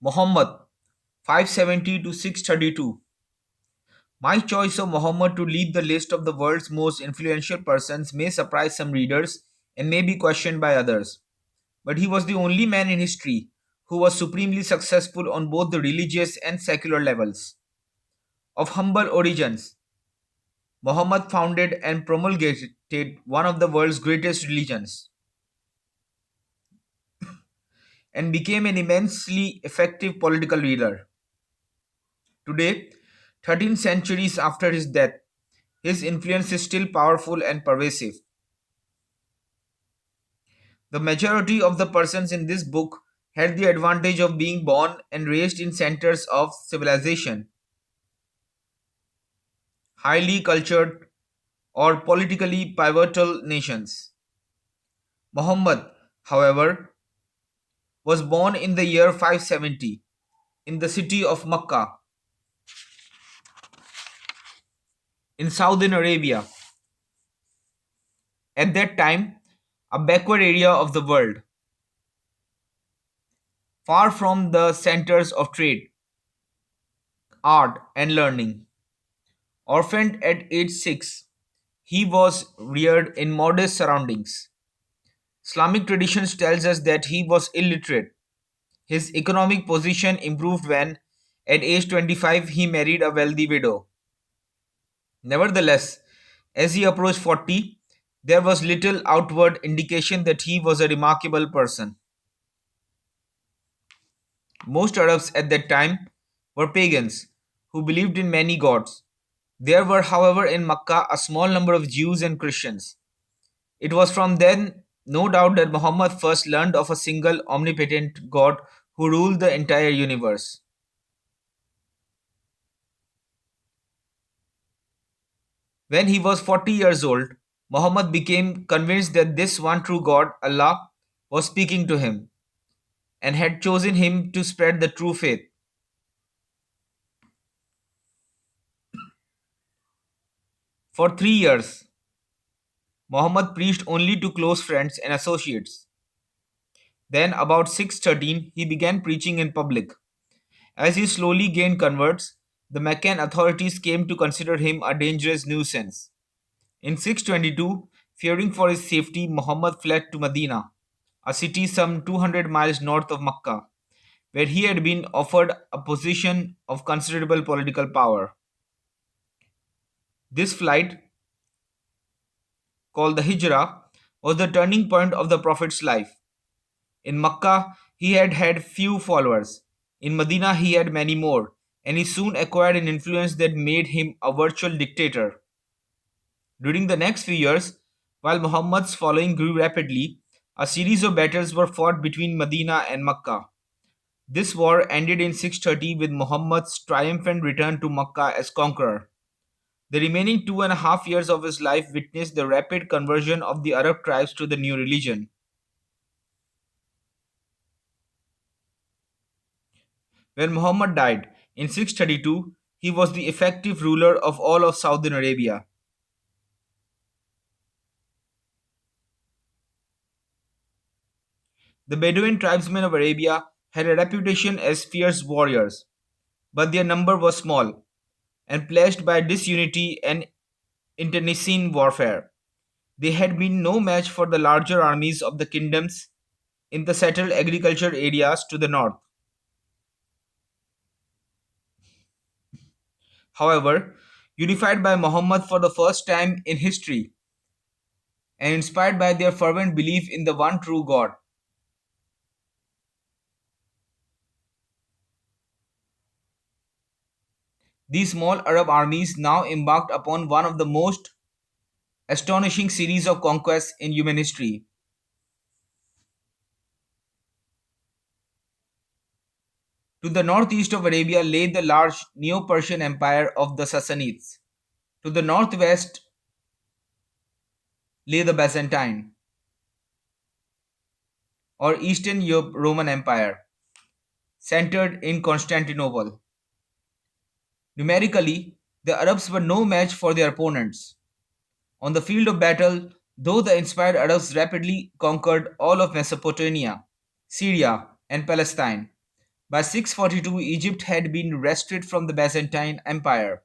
Muhammad 570 to 632. My choice of Muhammad to lead the list of the world's most influential persons may surprise some readers and may be questioned by others. But he was the only man in history who was supremely successful on both the religious and secular levels. Of humble origins, Muhammad founded and promulgated one of the world's greatest religions and became an immensely effective political leader. Today, 13 centuries after his death, his influence is still powerful and pervasive. The majority of the persons in this book had the advantage of being born and raised in centers of civilization, highly cultured or politically pivotal nations. Muhammad, however, was born in the year 570 in the city of Makkah in southern Arabia, at that time a backward area of the world, far from the centers of trade, art, and learning. Orphaned at age 6, he was reared in modest surroundings. Islamic traditions tells us that he was illiterate. His economic position improved when, at age 25, he married a wealthy widow. Nevertheless, as he approached 40, there was little outward indication that he was a remarkable person. Most Arabs at that time were pagans who believed in many gods. There were, however, in Makkah a small number of Jews and Christians. It was from then, no doubt, that Muhammad first learned of a single omnipotent God who ruled the entire universe. When he was 40 years old, Muhammad became convinced that this one true God, Allah, was speaking to him and had chosen him to spread the true faith. For 3 years, Muhammad preached only to close friends and associates. Then, about 613, he began preaching in public. As he slowly gained converts, the Meccan authorities came to consider him a dangerous nuisance. In 622, fearing for his safety, Muhammad fled to Medina, a city some 200 miles north of Mecca, where he had been offered a position of considerable political power. This flight, called the Hijrah, was the turning point of the Prophet's life. In Makkah, he had had few followers. In Medina, he had many more, and he soon acquired an influence that made him a virtual dictator. During the next few years, while Muhammad's following grew rapidly, a series of battles were fought between Medina and Makkah. This war ended in 630 with Muhammad's triumphant return to Makkah as conqueror. The remaining 2.5 years of his life witnessed the rapid conversion of the Arab tribes to the new religion. When Muhammad died in 632, he was the effective ruler of all of southern Arabia. The Bedouin tribesmen of Arabia had a reputation as fierce warriors, but their number was small and plagued by disunity and internecine warfare. They had been no match for the larger armies of the kingdoms in the settled agriculture areas to the north. However, unified by Muhammad for the first time in history and inspired by their fervent belief in the one true God, these small Arab armies now embarked upon one of the most astonishing series of conquests in human history. To the northeast of Arabia lay the large Neo Persian Empire of the Sassanids. To the northwest lay the Byzantine or Eastern Europe Roman Empire, centered in Constantinople. Numerically, the Arabs were no match for their opponents. On the field of battle, though the inspired Arabs rapidly conquered all of Mesopotamia, Syria, and Palestine, By 642, Egypt had been wrested from the Byzantine Empire,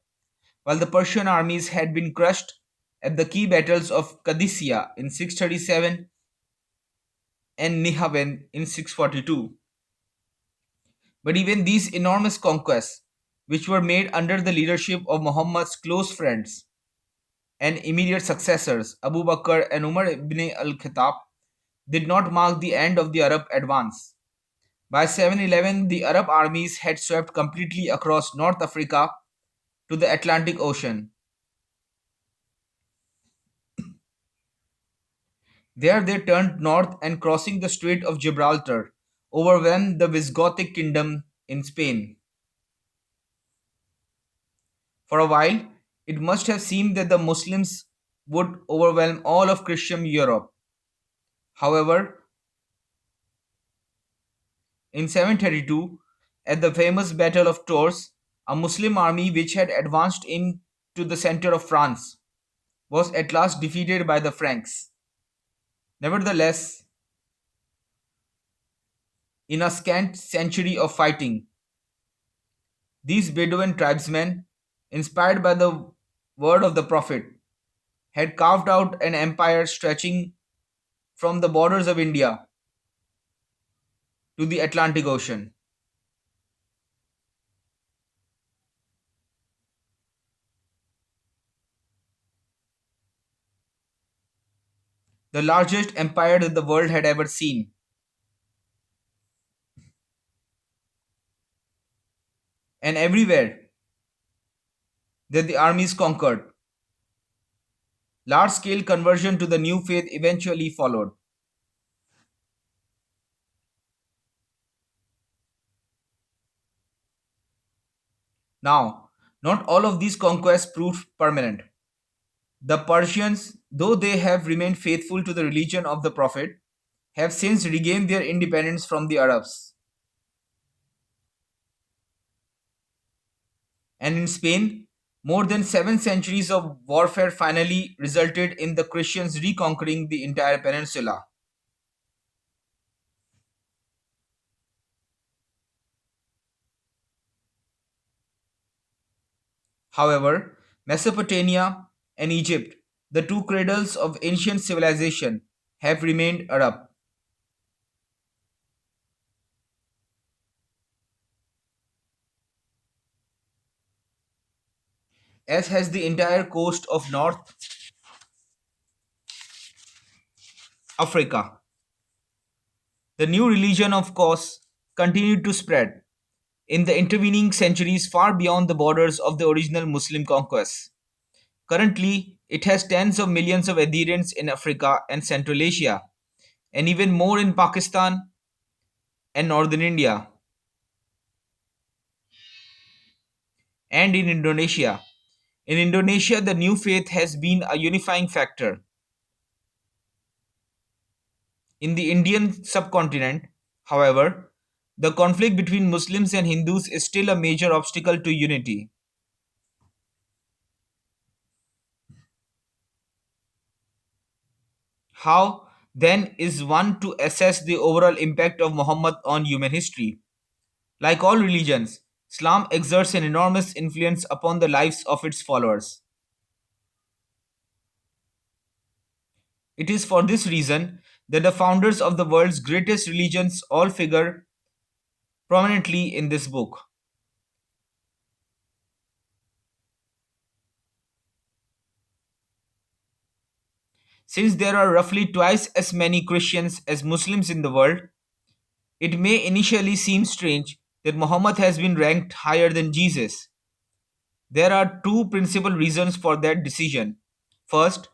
while the Persian armies had been crushed at the key battles of Qadisiyah in 637 and Nihawen in 642. But even these enormous conquests, which were made under the leadership of Muhammad's close friends and immediate successors, Abu Bakr and Umar ibn al-Khattab, did not mark the end of the Arab advance. By 711, the Arab armies had swept completely across North Africa to the Atlantic Ocean. There they turned north and crossing the Strait of Gibraltar, overwhelmed the Visigothic kingdom in Spain. For a while, it must have seemed that the Muslims would overwhelm all of Christian Europe. However, in 732, at the famous Battle of Tours, a Muslim army which had advanced into the center of France was at last defeated by the Franks. Nevertheless, in a scant century of fighting, these Bedouin tribesmen, inspired by the word of the Prophet, had carved out an empire stretching from the borders of India to the Atlantic Ocean. The largest empire that the world had ever seen. And everywhere that the armies conquered, large scale conversion to the new faith eventually followed. Now, not all of these conquests proved permanent. The Persians, though they have remained faithful to the religion of the Prophet, have since regained their independence from the Arabs. And in Spain, more than 7 centuries of warfare finally resulted in the Christians reconquering the entire peninsula. However, Mesopotamia and Egypt, the two cradles of ancient civilization, have remained Arab. As has the entire coast of North Africa. The new religion, of course, continued to spread in the intervening centuries far beyond the borders of the original Muslim conquests. Currently, it has tens of millions of adherents in Africa and Central Asia, and even more in Pakistan and northern India, and in Indonesia. In Indonesia, the new faith has been a unifying factor. In the Indian subcontinent, however, the conflict between Muslims and Hindus is still a major obstacle to unity. How, then, is one to assess the overall impact of Muhammad on human history? Like all religions, Islam exerts an enormous influence upon the lives of its followers. It is for this reason that the founders of the world's greatest religions all figure prominently in this book. Since there are roughly twice as many Christians as Muslims in the world, it may initially seem strange that Muhammad has been ranked higher than Jesus. There are two principal reasons for that decision. First,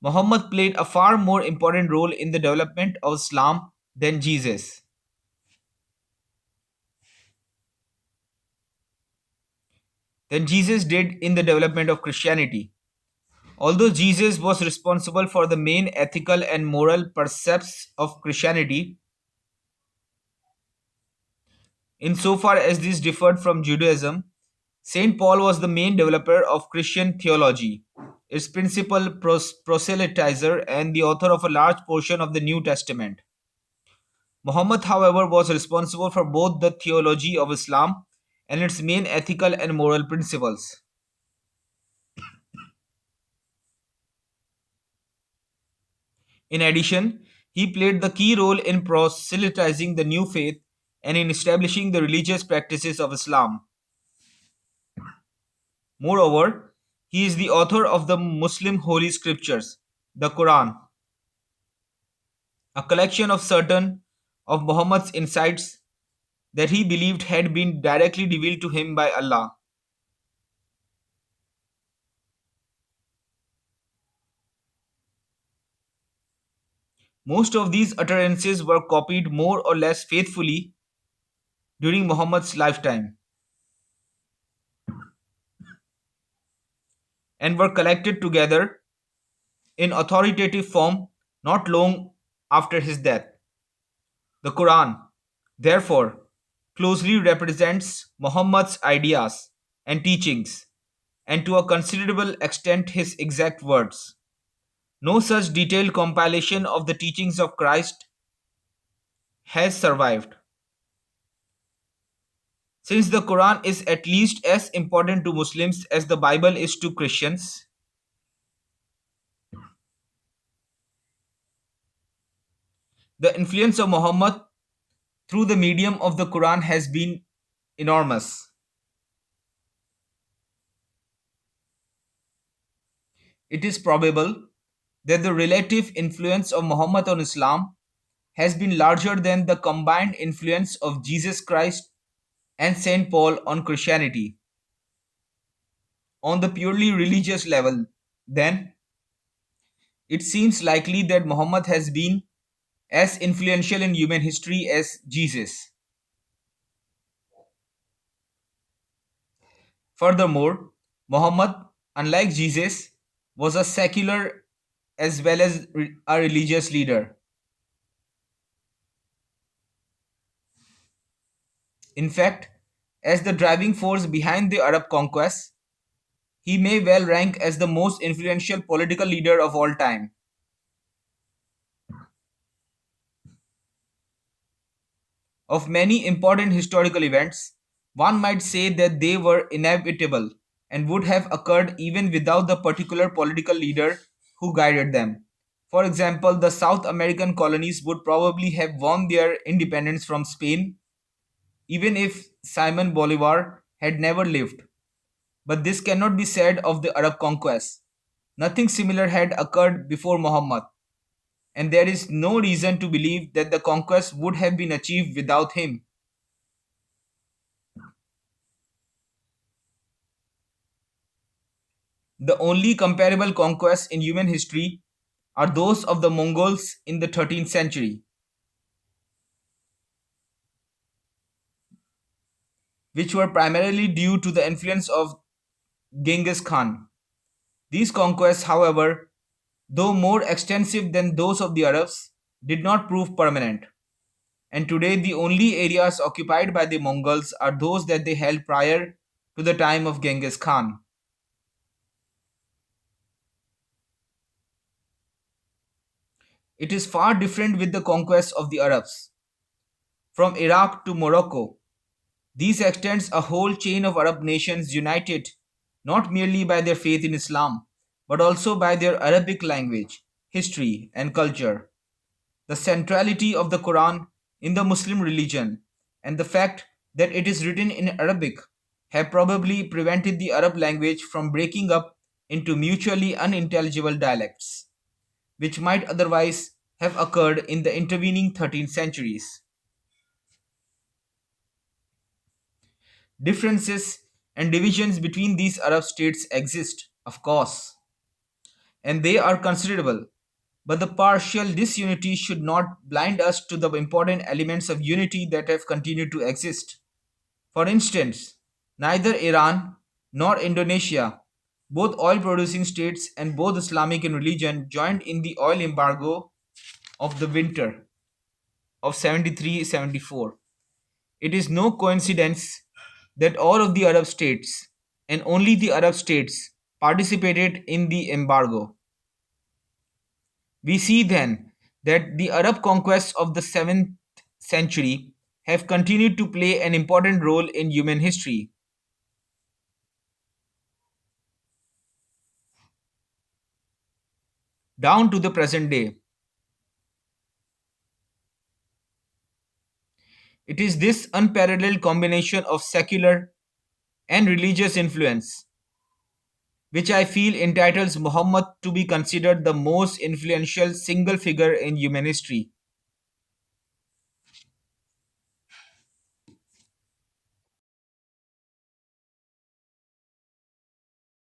Muhammad played a far more important role in the development of Islam than Jesus did in the development of Christianity. Although Jesus was responsible for the main ethical and moral precepts of Christianity, insofar as these differed from Judaism, Saint Paul was the main developer of Christian theology, its principal proselytizer, and the author of a large portion of the New Testament. Muhammad, however, was responsible for both the theology of Islam and its main ethical and moral principles. In addition, he played the key role in proselytizing the new faith and in establishing the religious practices of Islam. Moreover, he is the author of the Muslim holy scriptures, the Quran, a collection of certain of Muhammad's insights that he believed had been directly revealed to him by Allah. Most of these utterances were copied more or less faithfully during Muhammad's lifetime and were collected together in authoritative form not long after his death. The Quran, therefore, closely represents Muhammad's ideas and teachings, and to a considerable extent his exact words. No such detailed compilation of the teachings of Christ has survived. Since the Quran is at least as important to Muslims as the Bible is to Christians, the influence of Muhammad through the medium of the Quran has been enormous. It is probable that the relative influence of Muhammad on Islam has been larger than the combined influence of Jesus Christ and St. Paul on Christianity. On the purely religious level, then, it seems likely that Muhammad has been as influential in human history as Jesus. Furthermore, Muhammad, unlike Jesus, was a secular as well as a religious leader. In fact, as the driving force behind the Arab conquest, he may well rank as the most influential political leader of all time. Of many important historical events, one might say that they were inevitable and would have occurred even without the particular political leader who guided them. For example, the South American colonies would probably have won their independence from Spain even if Simon Bolivar had never lived. But this cannot be said of the Arab conquest. Nothing similar had occurred before Muhammad, and there is no reason to believe that the conquest would have been achieved without him. The only comparable conquests in human history are those of the Mongols in the 13th century, which were primarily due to the influence of Genghis Khan. These conquests, however, though more extensive than those of the Arabs, did not prove permanent, and today the only areas occupied by the Mongols are those that they held prior to the time of Genghis Khan. It is far different with the conquest of the Arabs. From Iraq to Morocco, these extends a whole chain of Arab nations united not merely by their faith in Islam, but also by their Arabic language, history, and culture. The centrality of the Quran in the Muslim religion and the fact that it is written in Arabic have probably prevented the Arab language from breaking up into mutually unintelligible dialects, which might otherwise have occurred in the intervening 13 centuries. Differences and divisions between these Arab states exist, of course, and they are considerable, but the partial disunity should not blind us to the important elements of unity that have continued to exist. For instance, neither Iran nor Indonesia, both oil producing states and both Islamic in religion, joined in the oil embargo of the winter of 73-74. It is no coincidence that all of the Arab states, and only the Arab states, participated in the embargo. We see then that the Arab conquest of the 7th century have continued to play an important role in human history. Down to the present day, it is this unparalleled combination of secular and religious influence which I feel entitles Muhammad to be considered the most influential single figure in human history.